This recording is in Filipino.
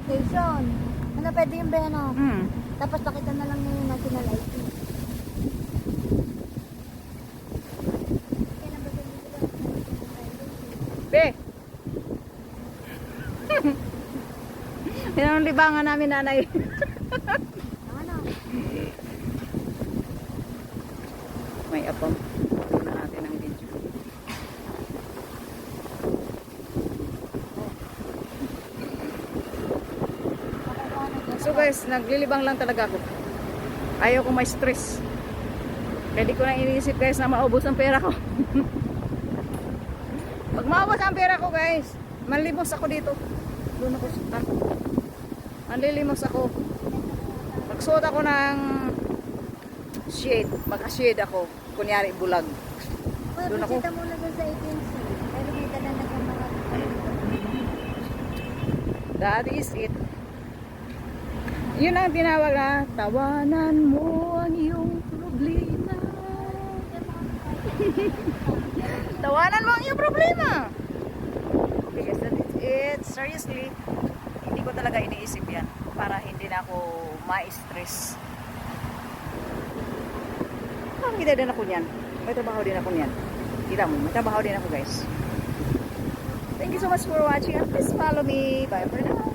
location. Ano pwede yung ba ano? Hmm. Tapos nakita na lang yung national ID. Kailan ba pwede sila? Be! Yan ang libangan namin, nanay. Ano? May apam. Tignan natin ang video. So guys, naglilibang lang talaga ako. Ayaw ko may stress. Kaya di ko na iniisip guys na maubos ang pera ko. Pag maubos ang pera ko guys, manlimos ako dito. Doon ako sutan. Manlilimos ako. Magsuot ako ng shade. Maka-shade ako. Kunyari bulag. Doon ako. Kita muna dun sa agency. Pero may dala na yung mga... That is it. Yun ang tinawag na tawanan mo ang iyong problema. Tawanan mo ang iyong problema. Okay guys, that is it. Seriously, hindi ko talaga iniisip yan para hindi na ako ma-stress. Kita din ako niyan. May trabaho din ako niyan. Kita mo, may trabaho din ako guys. Thank you so much for watching and please follow me. Bye for now.